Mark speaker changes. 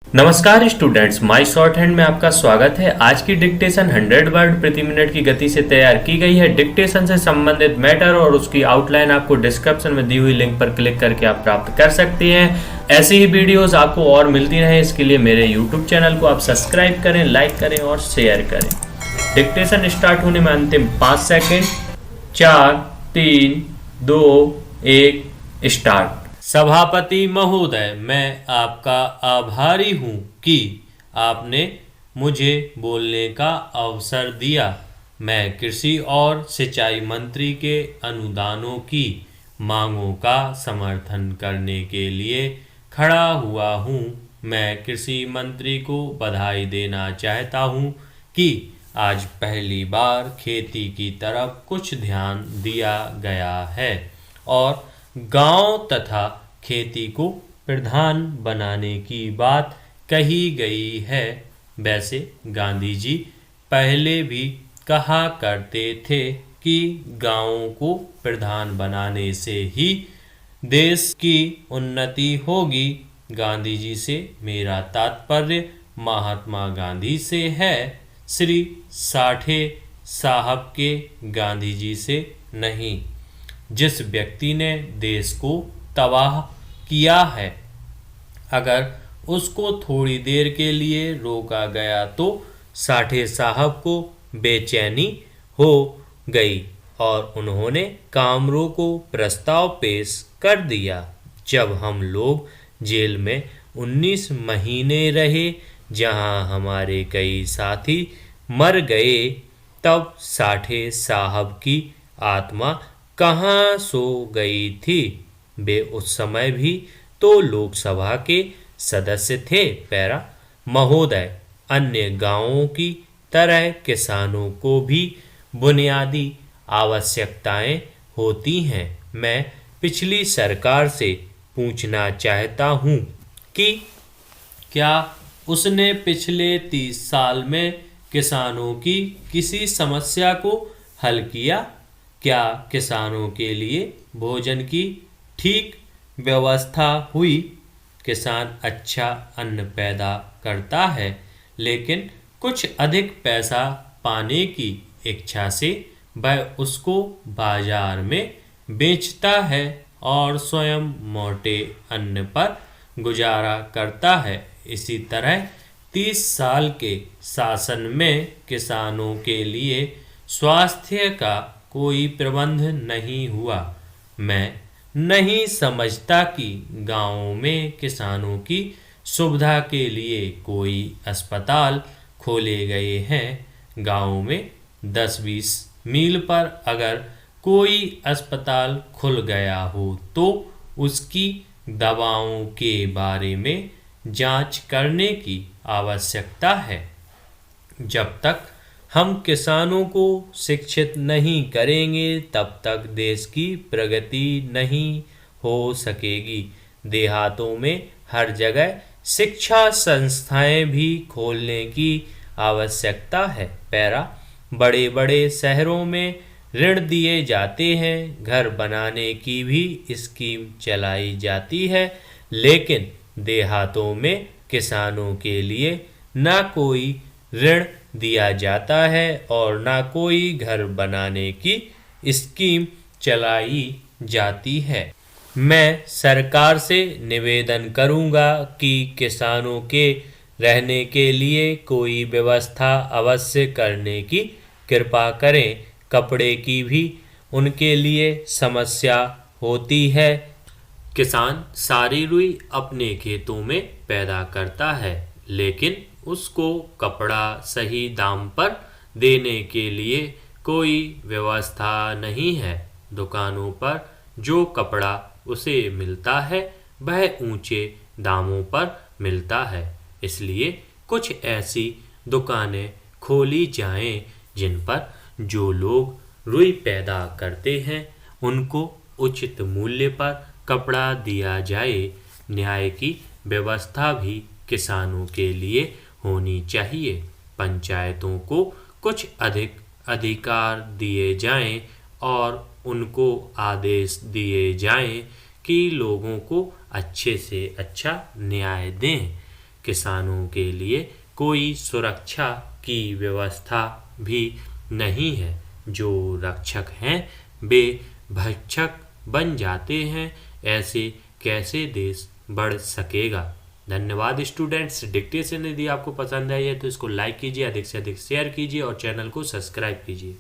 Speaker 1: नमस्कार students, my short hand में आपका स्वागत है। आज की डिक्टेशन 100 वर्ड प्रति मिनट की गति से तैयार की गई है। डिक्टेशन से संबंधित मैटर और उसकी आउटलाइन आपको डिस्क्रिप्शन में दी हुई लिंक पर क्लिक करके आप प्राप्त कर सकते हैं। ऐसी ही वीडियोस आपको और मिलती रहे, इसके लिए मेरे यूट्यूब चैनल को आप सब्सक्राइब करें, लाइक करें और शेयर करें। डिक्टेशन स्टार्ट होने में अंतिम 5 सेकेंड। 4, 3, 2, 1 स्टार्ट। सभापति महोदय, मैं आपका आभारी हूं कि आपने मुझे बोलने का अवसर दिया। मैं कृषि और सिंचाई मंत्री के अनुदानों की मांगों का समर्थन करने के लिए खड़ा हुआ हूं। मैं कृषि मंत्री को बधाई देना चाहता हूं कि आज पहली बार खेती की तरफ कुछ ध्यान दिया गया है और गांव तथा खेती को प्रधान बनाने की बात कही गई है। वैसे गांधी जी पहले भी कहा करते थे कि गांवों को प्रधान बनाने से ही देश की उन्नति होगी। गांधी जी से मेरा तात्पर्य महात्मा गांधी से है, श्री साठे साहब के गांधी जी से नहीं। जिस व्यक्ति ने देश को तबाह किया है, अगर उसको थोड़ी देर के लिए रोका गया तो साठे साहब को बेचैनी हो गई और उन्होंने कामरों को प्रस्ताव पेश कर दिया। जब हम लोग जेल में 19 महीने रहे, जहां हमारे कई साथी मर गए, तब साठे साहब की आत्मा कहाँ सो गई थी? वे उस समय भी तो लोकसभा के सदस्य थे। पैरा महोदय, अन्य गांवों की तरह किसानों को भी बुनियादी आवश्यकताएं होती हैं। मैं पिछली सरकार से पूछना चाहता हूं कि क्या उसने पिछले 30 साल में किसानों की किसी समस्या को हल किया? क्या किसानों के लिए भोजन की ठीक व्यवस्था हुई? किसान अच्छा अन्न पैदा करता है, लेकिन कुछ अधिक पैसा पाने की इच्छा से वह उसको बाजार में बेचता है और स्वयं मोटे अन्न पर गुजारा करता है। इसी तरह 30 साल के शासन में किसानों के लिए स्वास्थ्य का कोई प्रबंध नहीं हुआ। मैं नहीं समझता कि गांवों में किसानों की सुविधा के लिए कोई अस्पताल खोले गए हैं। गांव में 10-20 मील पर अगर कोई अस्पताल खुल गया हो तो उसकी दवाओं के बारे में जांच करने की आवश्यकता है। जब तक हम किसानों को शिक्षित नहीं करेंगे, तब तक देश की प्रगति नहीं हो सकेगी। देहातों में हर जगह शिक्षा संस्थाएं भी खोलने की आवश्यकता है। पैरा बड़े बड़े शहरों में ऋण दिए जाते हैं, घर बनाने की भी स्कीम चलाई जाती है, लेकिन देहातों में किसानों के लिए ना कोई ऋण दिया जाता है और ना कोई घर बनाने की स्कीम चलाई जाती है। मैं सरकार से निवेदन करूंगा कि किसानों के रहने के लिए कोई व्यवस्था अवश्य करने की कृपा करें। कपड़े की भी उनके लिए समस्या होती है। किसान सारी रुई अपने खेतों में पैदा करता है, लेकिन उसको कपड़ा सही दाम पर देने के लिए कोई व्यवस्था नहीं है। दुकानों पर जो कपड़ा उसे मिलता है वह ऊंचे दामों पर मिलता है। इसलिए कुछ ऐसी दुकानें खोली जाएं जिन पर जो लोग रुई पैदा करते हैं उनको उचित मूल्य पर कपड़ा दिया जाए। न्याय की व्यवस्था भी किसानों के लिए होनी चाहिए। पंचायतों को कुछ अधिक अधिकार दिए जाएं और उनको आदेश दिए जाएं कि लोगों को अच्छे से अच्छा न्याय दें। किसानों के लिए कोई सुरक्षा की व्यवस्था भी नहीं है। जो रक्षक हैं वे भक्षक बन जाते हैं, ऐसे कैसे देश बढ़ सकेगा। धन्यवाद स्टूडेंट्स। डिक्टेशन यदि आपको पसंद आई है तो इसको लाइक कीजिए, अधिक से अधिक शेयर कीजिए और चैनल को सब्सक्राइब कीजिए।